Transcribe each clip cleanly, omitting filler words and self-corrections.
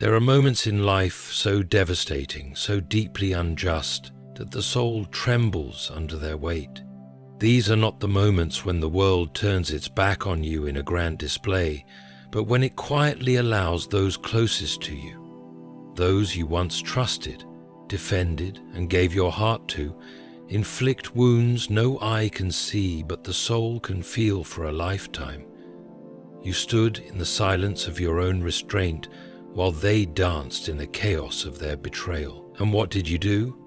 There are moments in life so devastating, so deeply unjust, that the soul trembles under their weight. These are not the moments when the world turns its back on you in a grand display, but when it quietly allows those closest to you, those you once trusted, defended, and gave your heart to, inflict wounds no eye can see but the soul can feel for a lifetime. You stood in the silence of your own restraint while they danced in the chaos of their betrayal. And what did you do?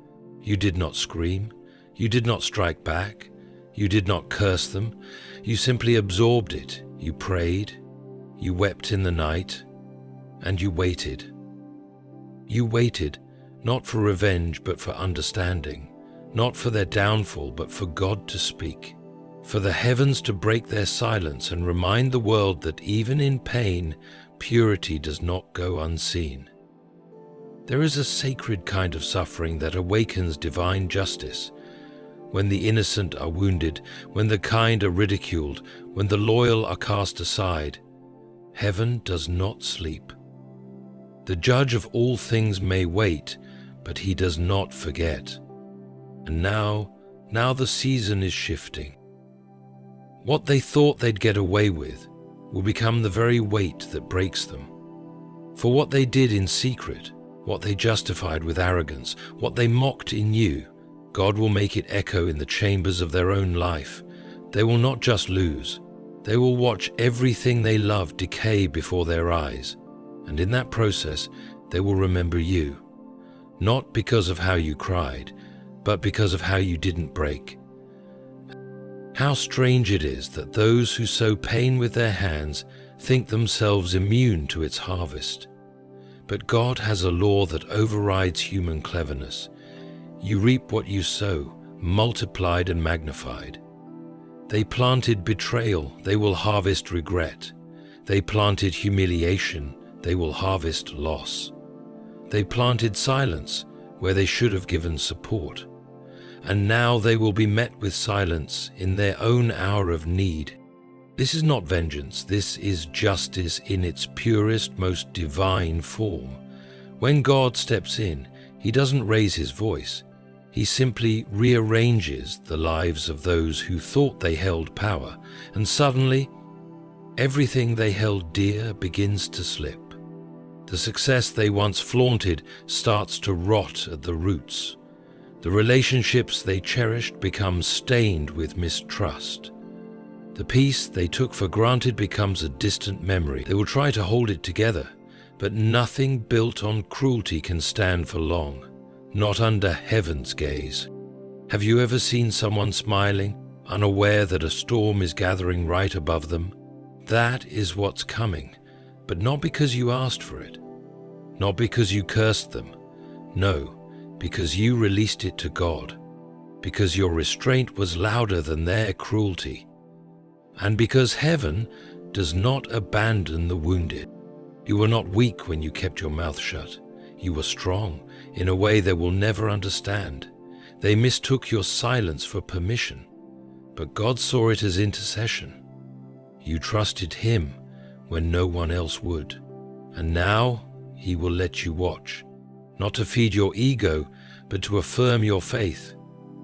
You did not scream. You did not strike back. You did not curse them. You simply absorbed it. You prayed. You wept in the night. And you waited. You waited, not for revenge but for understanding, not for their downfall but for God to speak, for the heavens to break their silence and remind the world that even in pain, purity does not go unseen. There is a sacred kind of suffering that awakens divine justice. When the innocent are wounded, when the kind are ridiculed, when the loyal are cast aside, heaven does not sleep. The judge of all things may wait, but he does not forget. And now the season is shifting. What they thought they'd get away with will become the very weight that breaks them. For what they did in secret, what they justified with arrogance, what they mocked in you, God will make it echo in the chambers of their own life. They will not just lose, they will watch everything they love decay before their eyes, and in that process they will remember you, not because of how you cried, but because of how you didn't break. How strange it is that those who sow pain with their hands think themselves immune to its harvest. But God has a law that overrides human cleverness. You reap what you sow, multiplied and magnified. They planted betrayal, they will harvest regret. They planted humiliation, they will harvest loss. They planted silence where they should have given support. And now they will be met with silence in their own hour of need. This is not vengeance, this is justice in its purest, most divine form. When God steps in, He doesn't raise His voice. He simply rearranges the lives of those who thought they held power, and suddenly, everything they held dear begins to slip. The success they once flaunted starts to rot at the roots. The relationships they cherished become stained with mistrust. The peace they took for granted becomes a distant memory. They will try to hold it together, but nothing built on cruelty can stand for long, not under heaven's gaze. Have you ever seen someone smiling, unaware that a storm is gathering right above them? That is what's coming, but not because you asked for it, not because you cursed them. No, because you released it to God, because your restraint was louder than their cruelty, and because heaven does not abandon the wounded. You were not weak when you kept your mouth shut. You were strong in a way they will never understand. They mistook your silence for permission, but God saw it as intercession. You trusted Him when no one else would, and now He will let you watch. Not to feed your ego, but to affirm your faith,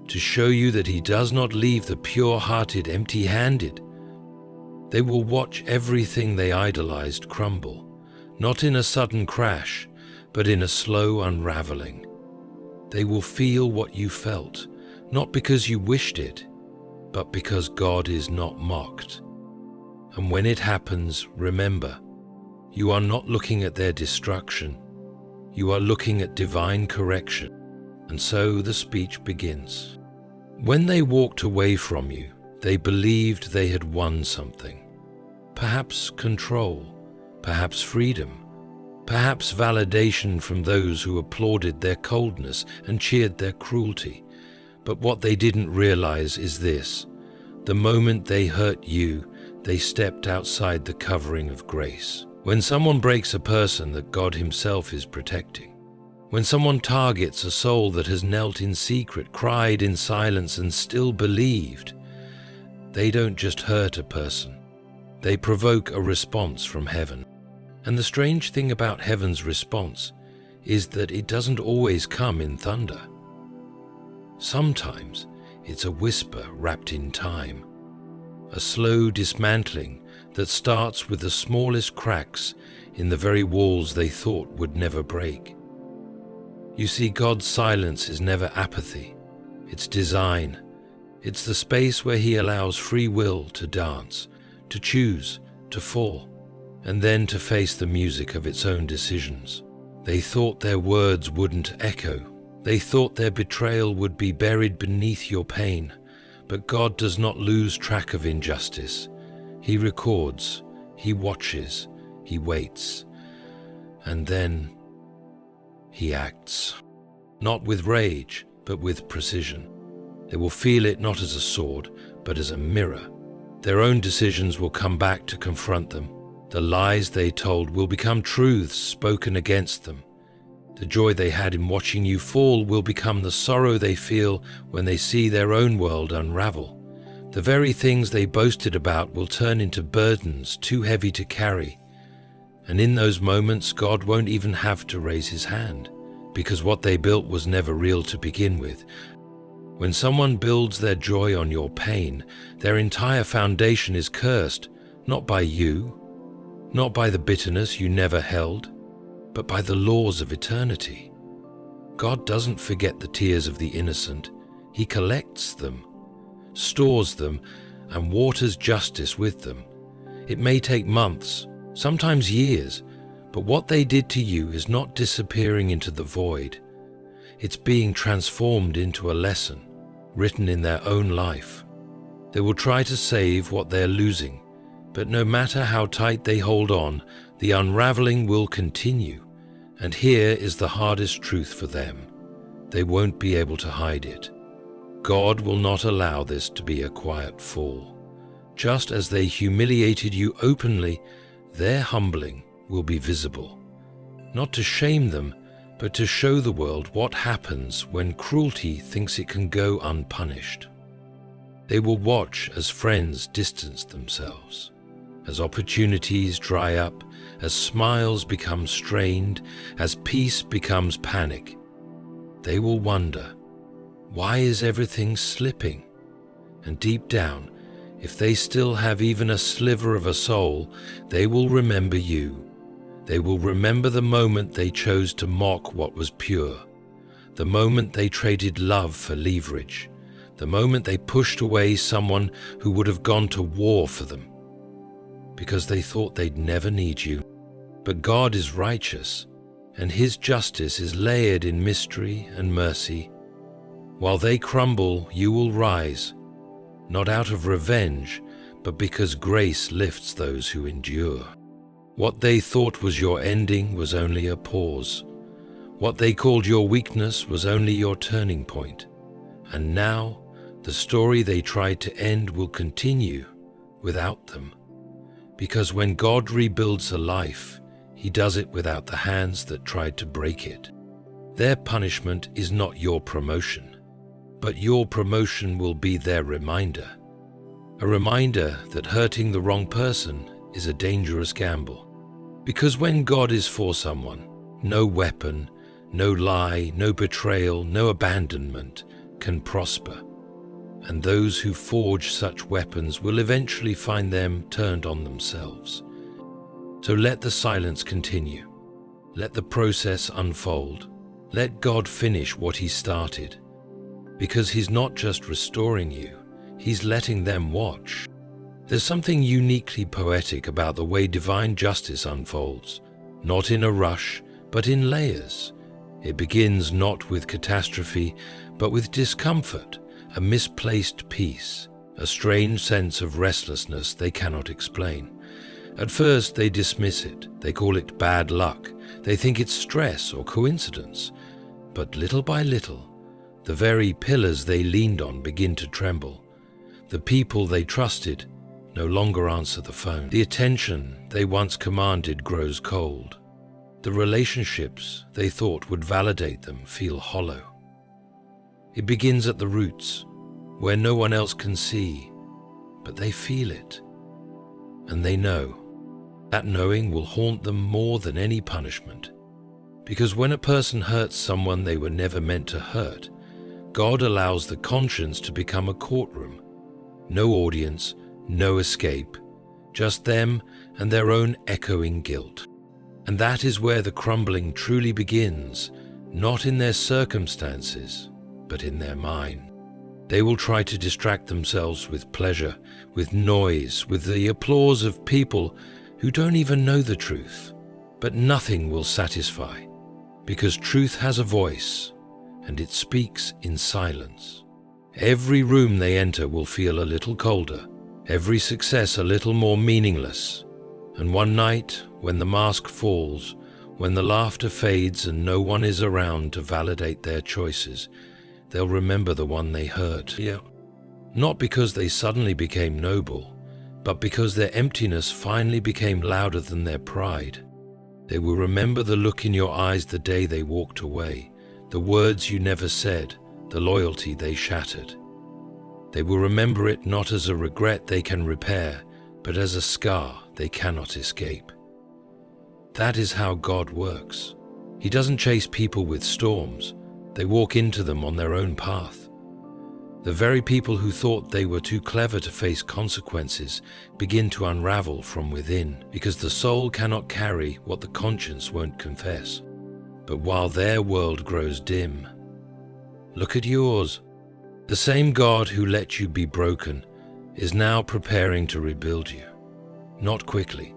to show you that He does not leave the pure-hearted empty-handed. They will watch everything they idolized crumble, not in a sudden crash, but in a slow unraveling. They will feel what you felt, not because you wished it, but because God is not mocked. And when it happens, remember, you are not looking at their destruction, you are looking at divine correction. And so the speech begins. When they walked away from you, they believed they had won something. Perhaps control, perhaps freedom, perhaps validation from those who applauded their coldness and cheered their cruelty. But what they didn't realize is this: the moment they hurt you, they stepped outside the covering of grace. When someone breaks a person that God Himself is protecting, when someone targets a soul that has knelt in secret, cried in silence, and still believed, they don't just hurt a person, they provoke a response from heaven. And the strange thing about heaven's response is that it doesn't always come in thunder. Sometimes it's a whisper wrapped in time, a slow dismantling that starts with the smallest cracks in the very walls they thought would never break. You see, God's silence is never apathy, it's design. It's the space where He allows free will to dance, to choose, to fall, and then to face the music of its own decisions. They thought their words wouldn't echo. They thought their betrayal would be buried beneath your pain. But God does not lose track of injustice. He records, He watches, He waits, and then He acts. Not with rage, but with precision. They will feel it not as a sword, but as a mirror. Their own decisions will come back to confront them. The lies they told will become truths spoken against them. The joy they had in watching you fall will become the sorrow they feel when they see their own world unravel. The very things they boasted about will turn into burdens too heavy to carry. And in those moments, God won't even have to raise His hand, because what they built was never real to begin with. When someone builds their joy on your pain, their entire foundation is cursed, not by you, not by the bitterness you never held, but by the laws of eternity. God doesn't forget the tears of the innocent. He collects them, stores them, and waters justice with them. It may take months, sometimes years, but what they did to you is not disappearing into the void. It's being transformed into a lesson, written in their own life. They will try to save what they're losing, but no matter how tight they hold on, the unraveling will continue. And here is the hardest truth for them. They won't be able to hide it. God will not allow this to be a quiet fall. Just as they humiliated you openly, their humbling will be visible. Not to shame them, but to show the world what happens when cruelty thinks it can go unpunished. They will watch as friends distance themselves, as opportunities dry up, as smiles become strained, as peace becomes panic. They will wonder, why is everything slipping? And deep down, if they still have even a sliver of a soul, they will remember you. They will remember the moment they chose to mock what was pure, the moment they traded love for leverage, the moment they pushed away someone who would have gone to war for them, because they thought they'd never need you. But God is righteous, and His justice is layered in mystery and mercy. While they crumble, you will rise, not out of revenge, but because grace lifts those who endure. What they thought was your ending was only a pause. What they called your weakness was only your turning point. And now, the story they tried to end will continue without them. Because when God rebuilds a life, He does it without the hands that tried to break it. Their punishment is not your promotion, but your promotion will be their reminder. A reminder that hurting the wrong person is a dangerous gamble. Because when God is for someone, no weapon, no lie, no betrayal, no abandonment can prosper. And those who forge such weapons will eventually find them turned on themselves. So let the silence continue. Let the process unfold. Let God finish what He started. Because He's not just restoring you, He's letting them watch. There's something uniquely poetic about the way divine justice unfolds, not in a rush, but in layers. It begins not with catastrophe, but with discomfort, a misplaced peace, a strange sense of restlessness they cannot explain. At first they dismiss it, they call it bad luck, they think it's stress or coincidence. But little by little, the very pillars they leaned on begin to tremble. The people they trusted no longer answer the phone. The attention they once commanded grows cold. The relationships they thought would validate them feel hollow. It begins at the roots, where no one else can see, but they feel it, and they know That knowing will haunt them more than any punishment. Because when a person hurts someone they were never meant to hurt, God allows the conscience to become a courtroom. No audience, no escape, just them and their own echoing guilt. And that is where the crumbling truly begins, not in their circumstances, but in their mind. They will try to distract themselves with pleasure, with noise, with the applause of people who don't even know the truth. But nothing will satisfy, because truth has a voice, and it speaks in silence. Every room they enter will feel a little colder, every success a little more meaningless. And one night, when the mask falls, when the laughter fades and no one is around to validate their choices, they'll remember the one they hurt. Not because they suddenly became noble, but because their emptiness finally became louder than their pride. They will remember the look in your eyes the day they walked away, the words you never said, the loyalty they shattered. They will remember it not as a regret they can repair, but as a scar they cannot escape. That is how God works. He doesn't chase people with storms. They walk into them on their own path. The very people who thought they were too clever to face consequences begin to unravel from within, because the soul cannot carry what the conscience won't confess. But while their world grows dim, look at yours. The same God who let you be broken is now preparing to rebuild you. Not quickly,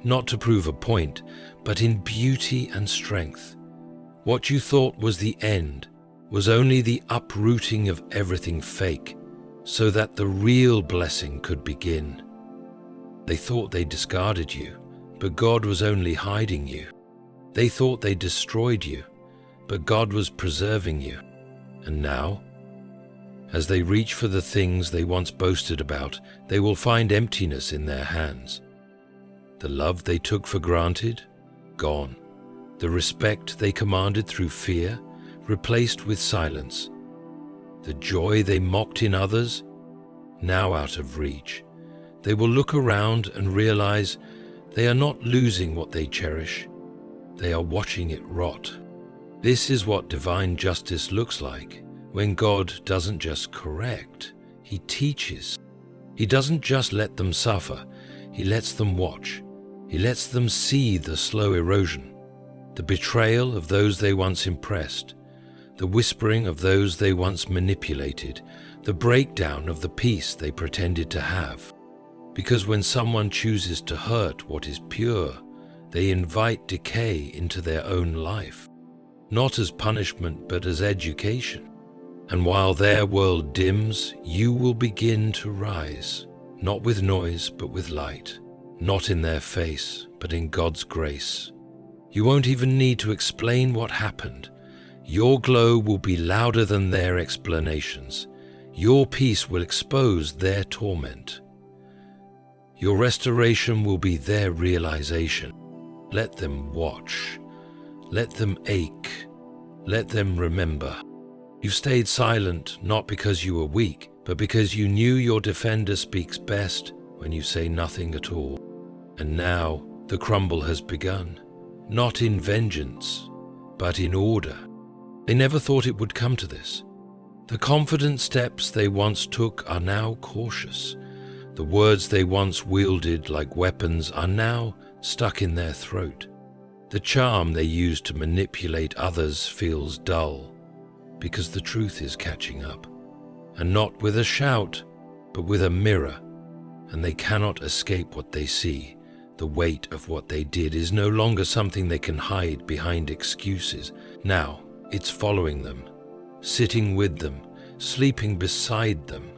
not to prove a point, but in beauty and strength. What you thought was the end was only the uprooting of everything fake, so that the real blessing could begin. They thought they discarded you, but God was only hiding you. They thought they destroyed you, but God was preserving you. And now, as they reach for the things they once boasted about, they will find emptiness in their hands. The love they took for granted, gone. The respect they commanded through fear, replaced with silence. The joy they mocked in others, now out of reach. They will look around and realize they are not losing what they cherish. They are watching it rot. This is what divine justice looks like, when God doesn't just correct, He teaches. He doesn't just let them suffer, He lets them watch. He lets them see the slow erosion, the betrayal of those they once impressed, the whispering of those they once manipulated, the breakdown of the peace they pretended to have. Because when someone chooses to hurt what is pure, they invite decay into their own life, not as punishment but as education. And while their world dims, you will begin to rise, not with noise but with light, not in their face but in God's grace. You won't even need to explain what happened. Your glow will be louder than their explanations. Your peace will expose their torment. Your restoration will be their realization. Let them watch. Let them ache. Let them remember. You stayed silent not because you were weak, but because you knew your defender speaks best when you say nothing at all. And now the crumble has begun, not in vengeance, but in order. They never thought it would come to this. The confident steps they once took are now cautious. The words they once wielded like weapons are now stuck in their throat. The charm they used to manipulate others feels dull, because the truth is catching up. And not with a shout, but with a mirror, and they cannot escape what they see. The weight of what they did is no longer something they can hide behind excuses. Now, it's following them, sitting with them, sleeping beside them.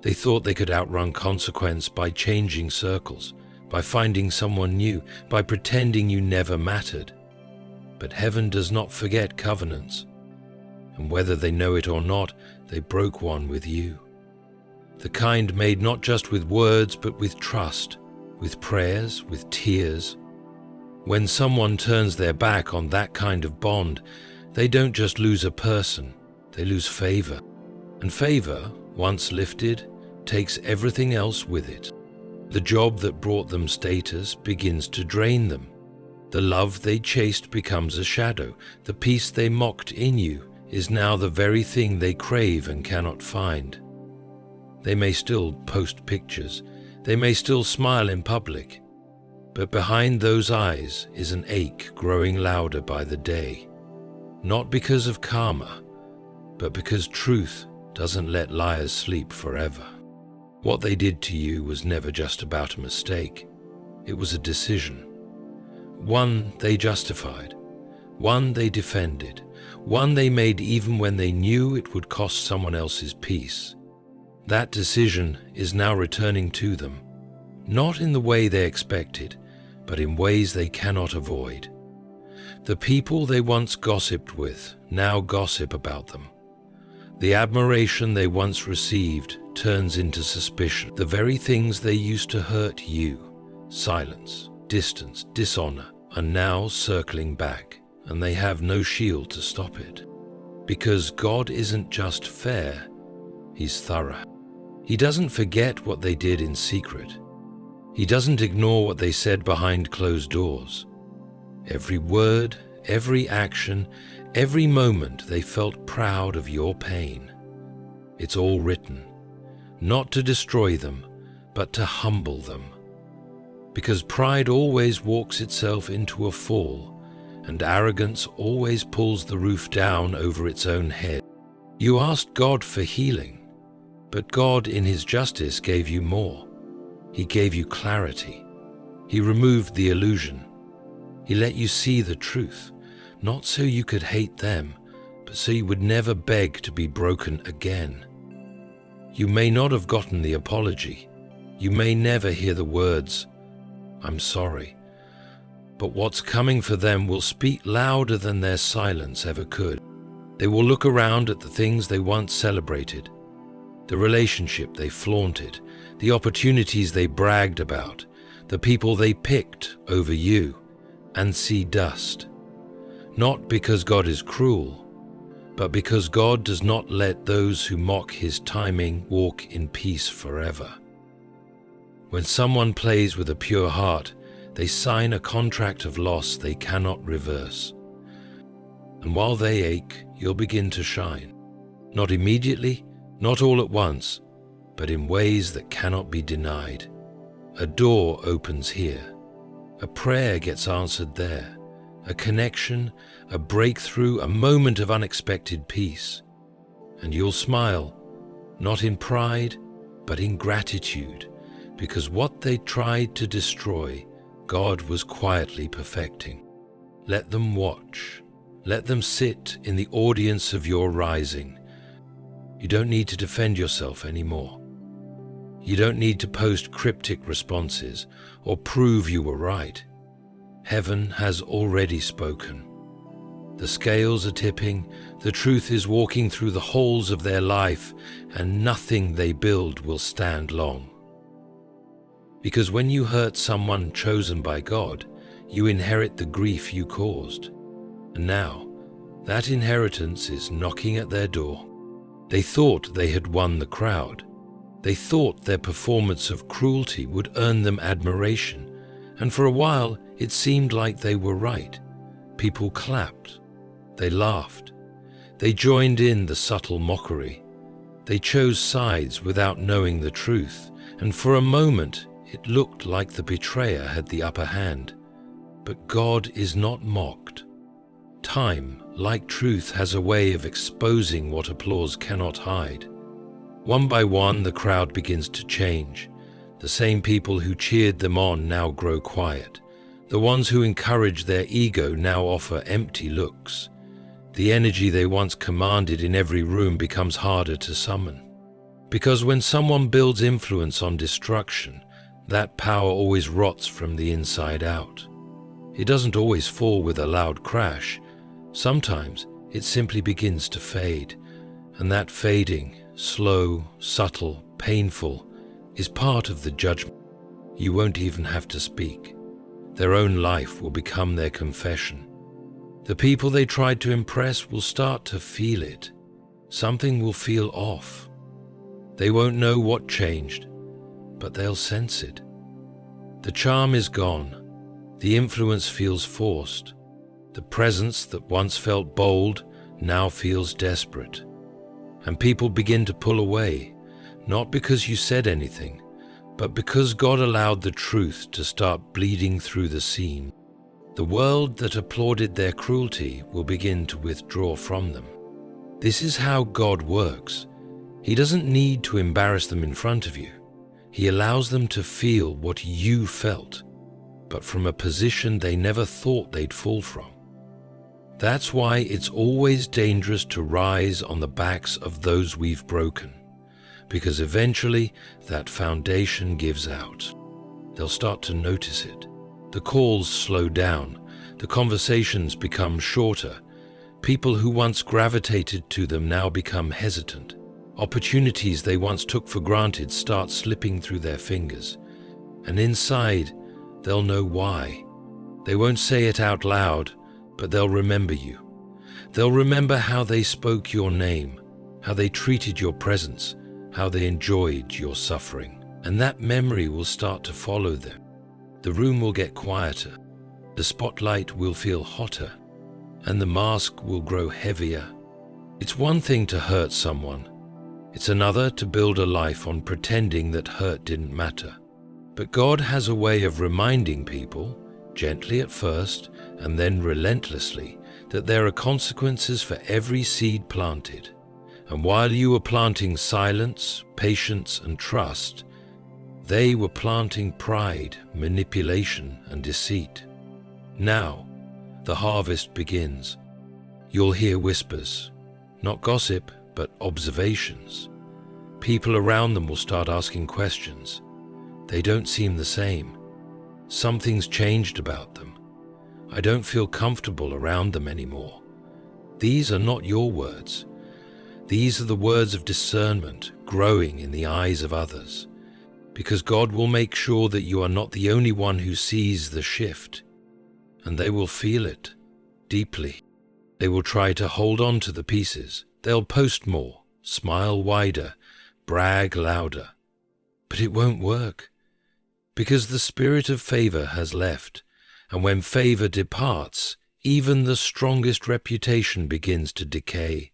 They thought they could outrun consequence by changing circles, by finding someone new, by pretending you never mattered. But heaven does not forget covenants, and whether they know it or not, they broke one with you. The kind made not just with words, but with trust, with prayers, with tears. When someone turns their back on that kind of bond, they don't just lose a person, they lose favor. And favor, once lifted, takes everything else with it. The job that brought them status begins to drain them. The love they chased becomes a shadow. The peace they mocked in you is now the very thing they crave and cannot find. They may still post pictures, they may still smile in public, but behind those eyes is an ache growing louder by the day. Not because of karma, but because truth doesn't let liars sleep forever. What they did to you was never just about a mistake. It was a decision. One they justified, one they defended, one they made even when they knew it would cost someone else's peace. That decision is now returning to them, not in the way they expected, but in ways they cannot avoid. The people they once gossiped with now gossip about them. The admiration they once received turns into suspicion. The very things they used to hurt you, silence, distance, dishonor, are now circling back, and they have no shield to stop it. Because God isn't just fair, He's thorough. He doesn't forget what they did in secret. He doesn't ignore what they said behind closed doors. Every word, every action, every moment they felt proud of your pain. It's all written, not to destroy them, but to humble them. Because pride always walks itself into a fall, and arrogance always pulls the roof down over its own head. You asked God for healing, but God in His justice gave you more. He gave you clarity. He removed the illusion. He let you see the truth, not so you could hate them, but so you would never beg to be broken again. You may not have gotten the apology. You may never hear the words, "I'm sorry," but what's coming for them will speak louder than their silence ever could. They will look around at the things they once celebrated, the relationship they flaunted, the opportunities they bragged about, the people they picked over you, and see dust. Not because God is cruel, but because God does not let those who mock His timing walk in peace forever. When someone plays with a pure heart, they sign a contract of loss they cannot reverse. And while they ache, you'll begin to shine. Not immediately, not all at once, but in ways that cannot be denied. A door opens here. A prayer gets answered there. A connection, a breakthrough, a moment of unexpected peace. And you'll smile, not in pride, but in gratitude, because what they tried to destroy, God was quietly perfecting. Let them watch. Let them sit in the audience of your rising. You don't need to defend yourself anymore. You don't need to post cryptic responses or prove you were right. Heaven has already spoken. The scales are tipping, the truth is walking through the holes of their life, and nothing they build will stand long. Because when you hurt someone chosen by God, you inherit the grief you caused. And now, that inheritance is knocking at their door. They thought they had won the crowd. They thought their performance of cruelty would earn them admiration, and for a while it seemed like they were right. People clapped. They laughed. They joined in the subtle mockery. They chose sides without knowing the truth, and for a moment it looked like the betrayer had the upper hand. But God is not mocked. Time, like truth, has a way of exposing what applause cannot hide. One by one, the crowd begins to change. The same people who cheered them on now grow quiet. The ones who encouraged their ego now offer empty looks. The energy they once commanded in every room becomes harder to summon. Because when someone builds influence on destruction, that power always rots from the inside out. It doesn't always fall with a loud crash. Sometimes it simply begins to fade, and that fading, slow, subtle, painful, is part of the judgment. You won't even have to speak. Their own life will become their confession. The people they tried to impress will start to feel it. Something will feel off. They won't know what changed, but they'll sense it. The charm is gone. The influence feels forced. The presence that once felt bold now feels desperate. And people begin to pull away, not because you said anything, but because God allowed the truth to start bleeding through the seam. The world that applauded their cruelty will begin to withdraw from them. This is how God works. He doesn't need to embarrass them in front of you. He allows them to feel what you felt, but from a position they never thought they'd fall from. That's why it's always dangerous to rise on the backs of those we've broken, because eventually that foundation gives out. They'll start to notice it. The calls slow down. The conversations become shorter. People who once gravitated to them now become hesitant. Opportunities they once took for granted start slipping through their fingers. And inside, they'll know why. They won't say it out loud, but they'll remember you. They'll remember how they spoke your name, how they treated your presence, how they enjoyed your suffering. And that memory will start to follow them. The room will get quieter, the spotlight will feel hotter, and the mask will grow heavier. It's one thing to hurt someone. It's another to build a life on pretending that hurt didn't matter. But God has a way of reminding people, gently at first and then relentlessly, that there are consequences for every seed planted. And while you were planting silence, patience, and trust, they were planting pride, manipulation, and deceit. Now, the harvest begins. You'll hear whispers, not gossip, but observations. People around them will start asking questions. They don't seem the same. Something's changed about them. I don't feel comfortable around them anymore. These are not your words. These are the words of discernment growing in the eyes of others. Because God will make sure that you are not the only one who sees the shift. And they will feel it deeply. They will try to hold on to the pieces. They'll post more, smile wider, brag louder. But it won't work. Because the spirit of favor has left. And when favor departs, even the strongest reputation begins to decay.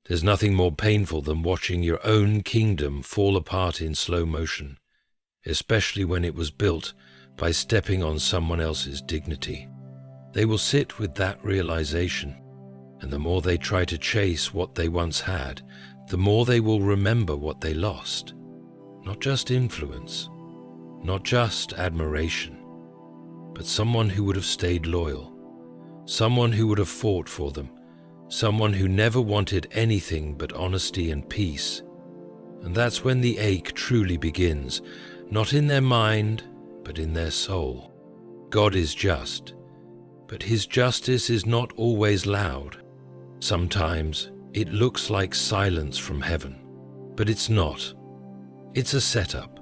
There's nothing more painful than watching your own kingdom fall apart in slow motion, especially when it was built by stepping on someone else's dignity. They will sit with that realization, and the more they try to chase what they once had, the more they will remember what they lost. Not just influence, not just admiration, but someone who would have stayed loyal, someone who would have fought for them, someone who never wanted anything but honesty and peace. And that's when the ache truly begins, not in their mind, but in their soul. God is just, but his justice is not always loud. Sometimes it looks like silence from heaven, but it's not. It's a setup,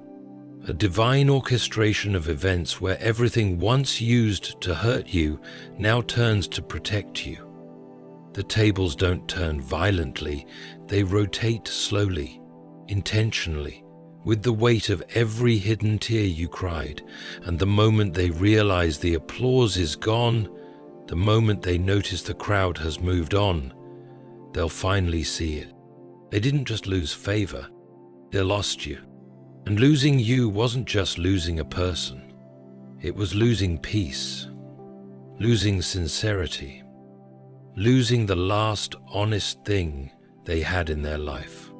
a divine orchestration of events where everything once used to hurt you now turns to protect you. The tables don't turn violently, they rotate slowly, intentionally, with the weight of every hidden tear you cried, and the moment they realize the applause is gone, the moment they notice the crowd has moved on, they'll finally see it. They didn't just lose favor, they lost you. And losing you wasn't just losing a person, it was losing peace, losing sincerity, losing the last honest thing they had in their life.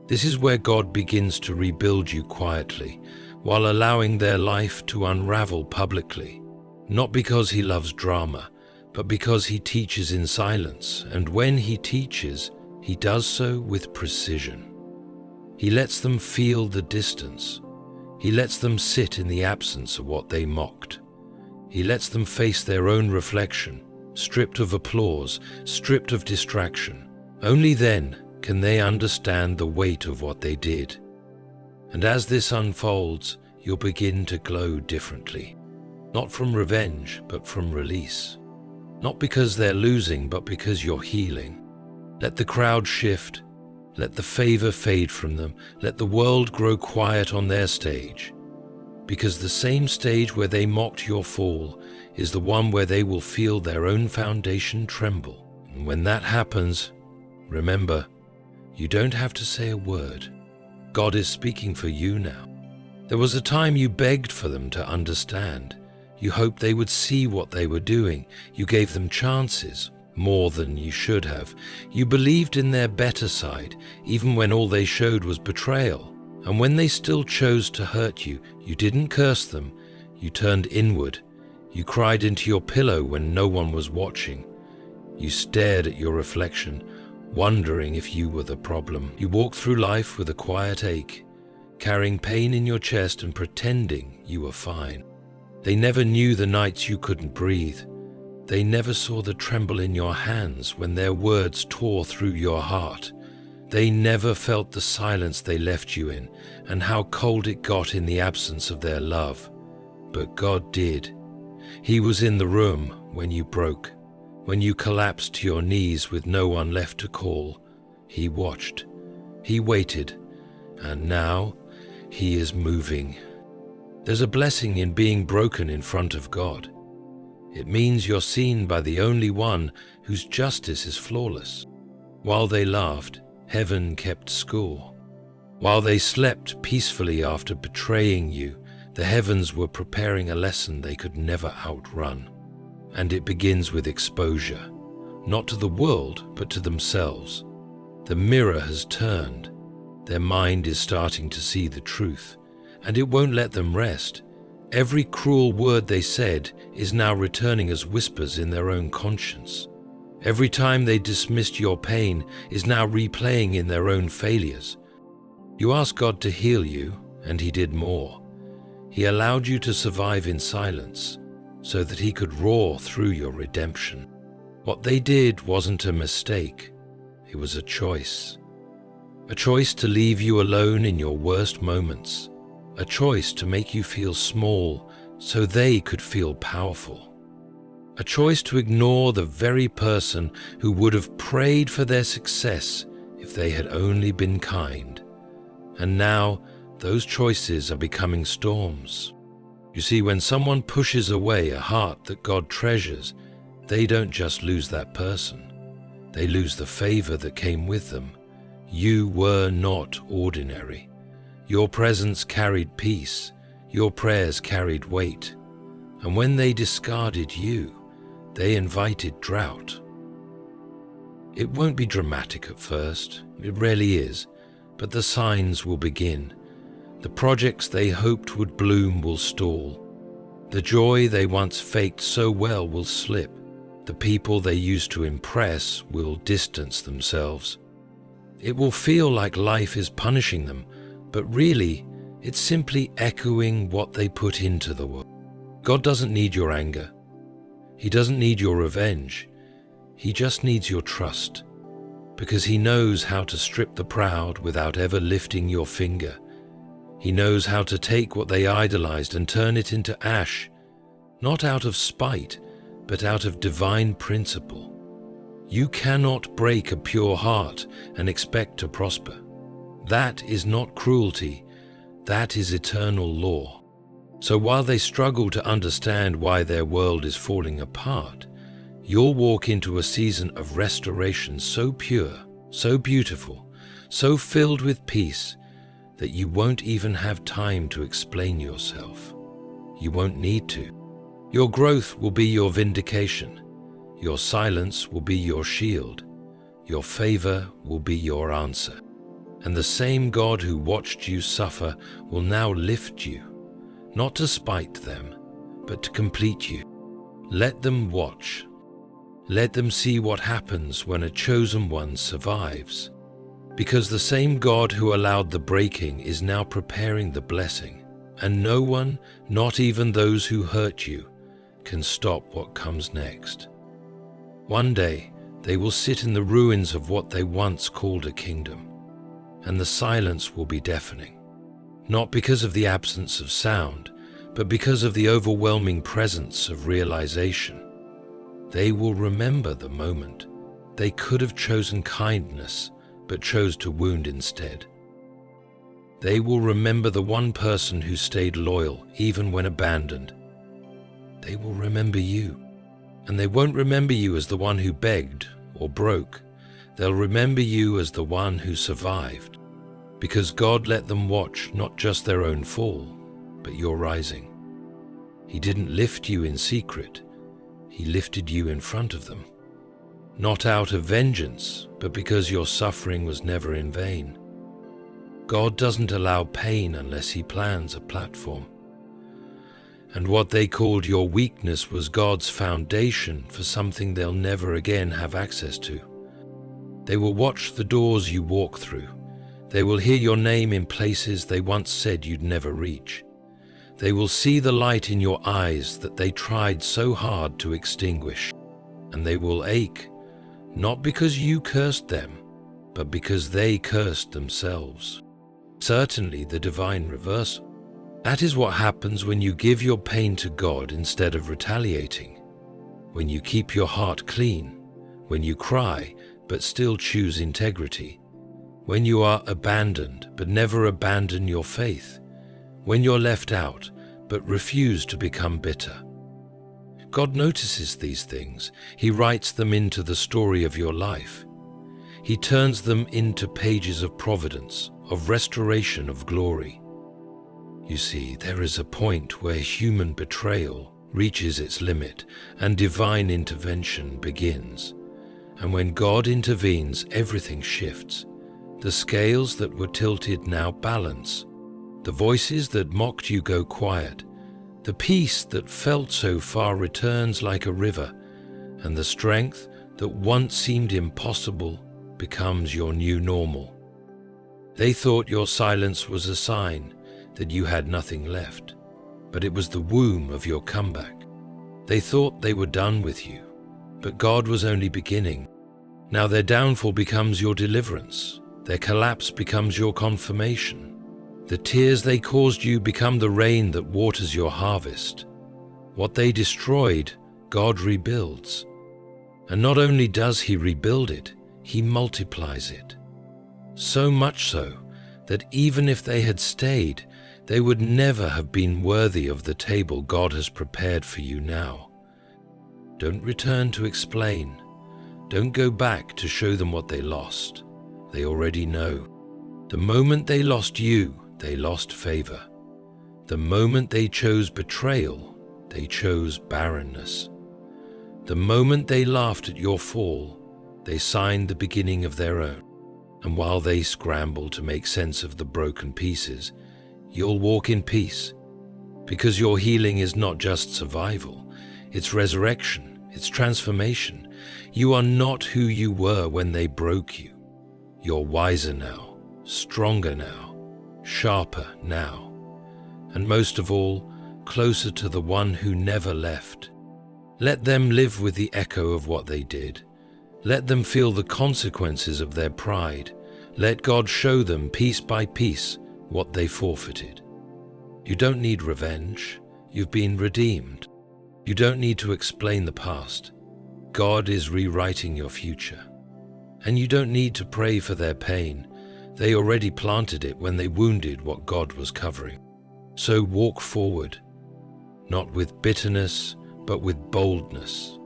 This is where God begins to rebuild you quietly, while allowing their life to unravel publicly, not because he loves drama, but because he teaches in silence, and when he teaches, he does so with precision. He lets them feel the distance. He lets them sit in the absence of what they mocked. He lets them face their own reflection, stripped of applause, stripped of distraction. Only then can they understand the weight of what they did. And as this unfolds, you'll begin to glow differently. Not from revenge, but from release. Not because they're losing, but because you're healing. Let the crowd shift. Let the favor fade from them. Let the world grow quiet on their stage. because the same stage where they mocked your fall is the one where they will feel their own foundation tremble. And when that happens, remember, you don't have to say a word. God is speaking for you now. There was a time you begged for them to understand. You hoped they would see what they were doing. You gave them chances, more than you should have. You believed in their better side, even when all they showed was betrayal. And when they still chose to hurt you, you didn't curse them. You turned inward. You cried into your pillow when no one was watching. You stared at your reflection, wondering if you were the problem. You walked through life with a quiet ache, carrying pain in your chest and pretending you were fine. They never knew the nights you couldn't breathe. They never saw the tremble in your hands when their words tore through your heart. They never felt the silence they left you in and how cold it got in the absence of their love. But God did. He was in the room when you broke, when you collapsed to your knees with no one left to call. He watched. He waited. And now He is moving. There's a blessing in being broken in front of God. It means you're seen by the only one whose justice is flawless. While they laughed, heaven kept score. While they slept peacefully after betraying you, the heavens were preparing a lesson they could never outrun. And it begins with exposure, not to the world, but to themselves. The mirror has turned. Their mind is starting to see the truth, and it won't let them rest. Every cruel word they said is now returning as whispers in their own conscience. Every time they dismissed your pain is now replaying in their own failures. You asked God to heal you, and He did more. He allowed you to survive in silence so that He could roar through your redemption. What they did wasn't a mistake. It was a choice. A choice to leave you alone in your worst moments. A choice to make you feel small so they could feel powerful. A choice to ignore the very person who would have prayed for their success if they had only been kind. And now those choices are becoming storms. You see, when someone pushes away a heart that God treasures, they don't just lose that person. They lose the favor that came with them. You were not ordinary. Your presence carried peace. Your prayers carried weight. And when they discarded you, they invited drought. It won't be dramatic at first. It rarely is. But the signs will begin. The projects they hoped would bloom will stall. The joy they once faked so well will slip. The people they used to impress will distance themselves. It will feel like life is punishing them, but really, it's simply echoing what they put into the world. God doesn't need your anger. He doesn't need your revenge. He just needs your trust, because He knows how to strip the proud without ever lifting your finger. He knows how to take what they idolized and turn it into ash, not out of spite, but out of divine principle. You cannot break a pure heart and expect to prosper. That is not cruelty. That is eternal law. So while they struggle to understand why their world is falling apart, you'll walk into a season of restoration so pure, so beautiful, so filled with peace, that you won't even have time to explain yourself. You won't need to. Your growth will be your vindication. Your silence will be your shield. Your favor will be your answer. And the same God who watched you suffer will now lift you, not to spite them, but to complete you. Let them watch. Let them see what happens when a chosen one survives. Because the same God who allowed the breaking is now preparing the blessing, and no one, not even those who hurt you, can stop what comes next. One day, they will sit in the ruins of what they once called a kingdom, and the silence will be deafening, not because of the absence of sound, but because of the overwhelming presence of realization. They will remember the moment. They could have chosen kindness, but chose to wound instead. They will remember the one person who stayed loyal even when abandoned. They will remember you. And they won't remember you as the one who begged or broke. They'll remember you as the one who survived, because God let them watch not just their own fall, but your rising. He didn't lift you in secret. He lifted you in front of them. Not out of vengeance, but because your suffering was never in vain. God doesn't allow pain unless He plans a platform. And what they called your weakness was God's foundation for something they'll never again have access to. They will watch the doors you walk through. They will hear your name in places they once said you'd never reach. They will see the light in your eyes that they tried so hard to extinguish. And they will ache, not because you cursed them, but because they cursed themselves. Certainly the divine reversal. That is what happens when you give your pain to God instead of retaliating. When you keep your heart clean. When you cry, but still choose integrity. When you are abandoned, but never abandon your faith. When you're left out, but refuse to become bitter. God notices these things. He writes them into the story of your life. He turns them into pages of providence, of restoration, of glory. You see, there is a point where human betrayal reaches its limit and divine intervention begins. And when God intervenes, everything shifts. The scales that were tilted now balance. The voices that mocked you go quiet. The peace that felt so far returns like a river, and the strength that once seemed impossible becomes your new normal. They thought your silence was a sign that you had nothing left, but it was the womb of your comeback. They thought they were done with you, but God was only beginning. Now their downfall becomes your deliverance. Their collapse becomes your confirmation. The tears they caused you become the rain that waters your harvest. What they destroyed, God rebuilds. And not only does He rebuild it, He multiplies it. So much so that even if they had stayed, they would never have been worthy of the table God has prepared for you now. Don't return to explain. Don't go back to show them what they lost. They already know. The moment they lost you, they lost favor. The moment they chose betrayal, they chose barrenness. The moment they laughed at your fall, they signed the beginning of their own. And while they scramble to make sense of the broken pieces, you'll walk in peace, because your healing is not just survival, it's resurrection, it's transformation. You are not who you were when they broke you. You're wiser now, stronger now, sharper now, and most of all, closer to the one who never left. Let them live with the echo of what they did. Let them feel the consequences of their pride. Let God show them piece by piece what they forfeited. You don't need revenge. You've been redeemed. You don't need to explain the past. God is rewriting your future. And you don't need to pray for their pain. They already planted it when they wounded what God was covering. So walk forward, not with bitterness, but with boldness.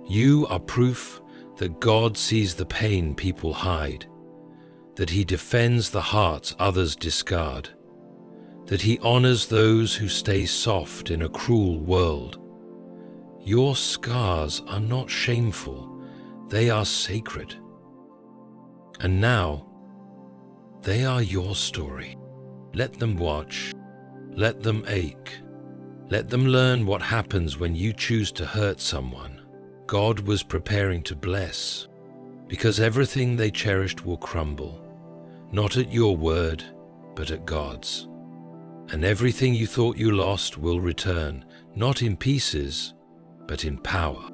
You are proof that God sees the pain people hide, that He defends the hearts others discard, that He honors those who stay soft in a cruel world. Your scars are not shameful, they are sacred. And now, they are your story. Let them watch, let them ache, let them learn what happens when you choose to hurt someone God was preparing to bless, because everything they cherished will crumble, not at your word, but at God's. And everything you thought you lost will return, not in pieces, but in power.